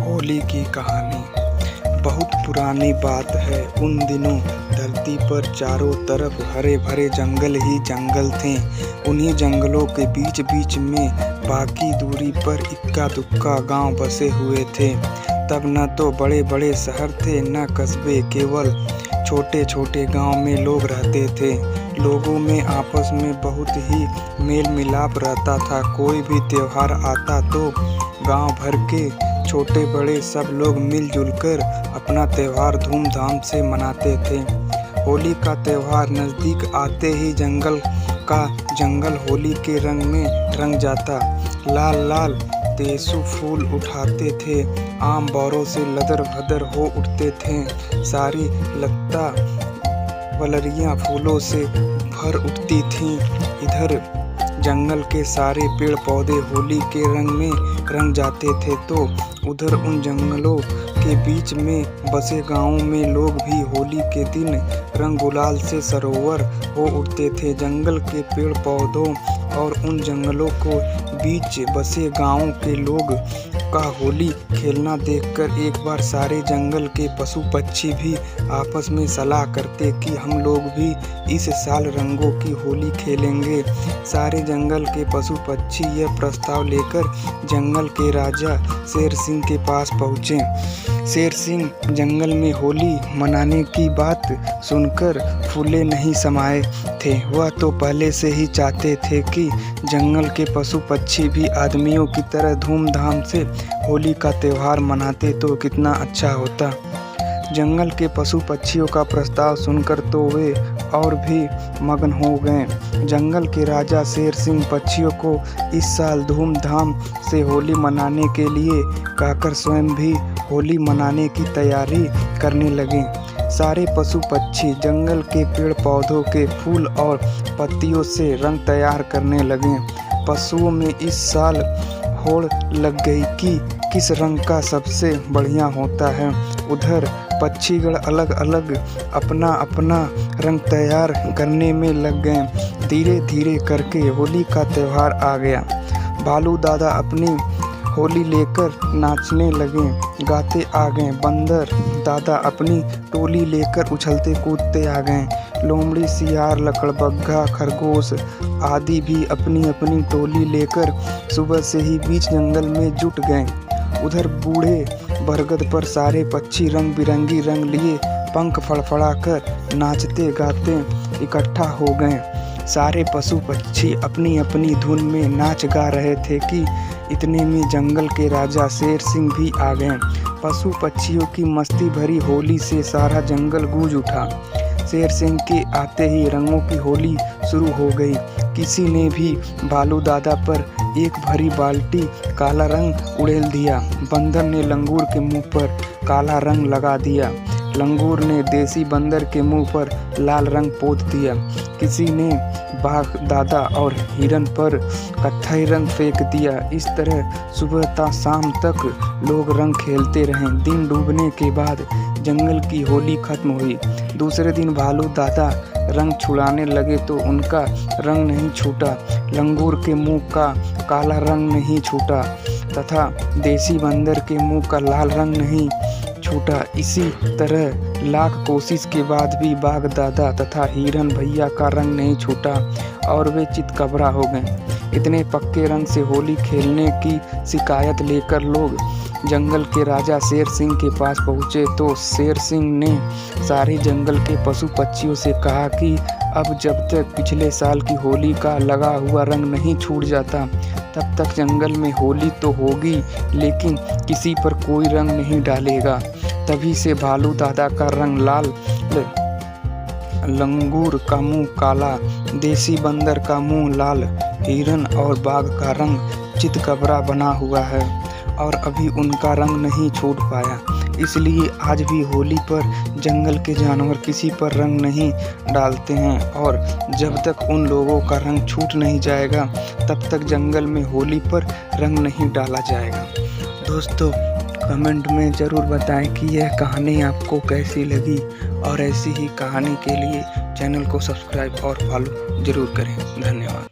होली की कहानी बहुत पुरानी बात है। उन दिनों धरती पर चारों तरफ हरे भरे जंगल ही जंगल थे। उन्हीं जंगलों के बीच बीच में बाकी दूरी पर इक्का दुक्का गांव बसे हुए थे। तब न तो बड़े बड़े शहर थे न कस्बे, केवल छोटे छोटे गांव में लोग रहते थे। लोगों में आपस में बहुत ही मेल मिलाप रहता था। कोई भी त्योहार आता तो गांव भर के छोटे बड़े सब लोग मिलजुल कर अपना त्योहार धूमधाम से मनाते थे। होली का त्योहार नज़दीक आते ही जंगल होली के रंग में रंग जाता। लाल लाल देसू फूल उठाते थे, आम बौरों से लदर भदर हो उठते थे। सारी लता वलरियां फूलों से भर उठती थीं। इधर जंगल के सारे पेड़ पौधे होली के रंग में रंग जाते थे, तो उधर उन जंगलों के बीच में बसे गांवों में लोग भी होली के दिन रंग गुलाल से सरोवर हो उठते थे। जंगल के पेड़ पौधों और उन जंगलों को बीच बसे गांवों के लोग का होली खेलना देखकर एक बार सारे जंगल के पशु पक्षी भी आपस में सलाह करते कि हम लोग भी इस साल रंगों की होली खेलेंगे। सारे जंगल के पशु पक्षी यह प्रस्ताव लेकर जंगल के राजा शेर सिंह के पास पहुँचे। शेर सिंह जंगल में होली मनाने की बात सुनकर फूले नहीं समाये थे। वह तो पहले से ही चाहते थे कि जंगल के पशु पक्षी भी आदमियों की तरह धूमधाम से होली का त्योहार मनाते तो कितना अच्छा होता। जंगल के पशु पक्षियों का प्रस्ताव सुनकर तो वे और भी मगन हो गए। जंगल के राजा शेर सिंह पक्षियों को इस साल धूमधाम से होली मनाने के लिए कहकर स्वयं भी होली मनाने की तैयारी करने लगे। सारे पशु पक्षी जंगल के पेड़ पौधों के फूल और पत्तियों से रंग तैयार करने लगे। पशुओं में इस साल होड़ लग गई कि किस रंग का सबसे बढ़िया होता है। उधर पक्षीगण अलग अलग अपना अपना रंग तैयार करने में लग गए। धीरे धीरे करके होली का त्यौहार आ गया। भालू दादा अपनी होली लेकर नाचने लगे, गाते आ गए। बंदर दादा अपनी टोली लेकर उछलते कूदते आ गए। लोमड़ी, सियार, लकड़बग्घा, खरगोश आदि भी अपनी अपनी टोली लेकर सुबह से ही बीच जंगल में जुट गए। उधर बूढ़े बरगद पर सारे पक्षी रंग बिरंगी रंग लिए पंख फड़फड़ाकर नाचते गाते इकट्ठा हो गए। सारे पशु पक्षी अपनी अपनी धुन में नाच गा रहे थे कि इतने में जंगल के राजा शेर सिंह भी आ गए। पशु पक्षियों की मस्ती भरी होली से सारा जंगल गूंज उठा। शेर सिंह के आते ही रंगों की होली शुरू हो गई। किसी ने भी भालू दादा पर एक भरी बाल्टी काला रंग उड़ेल दिया। बंदर ने लंगूर के मुंह पर काला रंग लगा दिया। लंगूर ने देसी बंदर के मुंह पर लाल रंग पोत दिया। किसी ने बाघ दादा और हिरन पर कत्थई रंग फेंक दिया। इस तरह सुबह ता शाम तक लोग रंग खेलते रहे। दिन डूबने के बाद जंगल की होली खत्म हुई। दूसरे दिन भालू दादा रंग छुड़ाने लगे तो उनका रंग नहीं छूटा। लंगूर के मुंह का काला रंग नहीं छूटा तथा देसी बंदर के मुंह का लाल रंग नहीं छूटा। इसी तरह लाख कोशिश के बाद भी बाघ दादा तथा हिरन भैया का रंग नहीं छूटा और वे चितकबरा हो गए। इतने पक्के रंग से होली खेलने की शिकायत लेकर लोग जंगल के राजा शेर सिंह के पास पहुँचे तो शेर सिंह ने सारे जंगल के पशु पक्षियों से कहा कि अब जब तक पिछले साल की होली का लगा हुआ रंग नहीं छूट जाता तब तक जंगल में होली तो होगी लेकिन किसी पर कोई रंग नहीं डालेगा। तभी से भालू दादा का रंग लाल, लंगूर का मुंह काला, देसी बंदर का मुंह लाल, हिरन और बाघ का रंग चितकबरा बना हुआ है और अभी उनका रंग नहीं छूट पाया। इसलिए आज भी होली पर जंगल के जानवर किसी पर रंग नहीं डालते हैं और जब तक उन लोगों का रंग छूट नहीं जाएगा तब तक जंगल में होली पर रंग नहीं डाला जाएगा। दोस्तों, कमेंट में ज़रूर बताएं कि यह कहानी आपको कैसी लगी और ऐसी ही कहानी के लिए चैनल को सब्सक्राइब और फॉलो ज़रूर करें। धन्यवाद।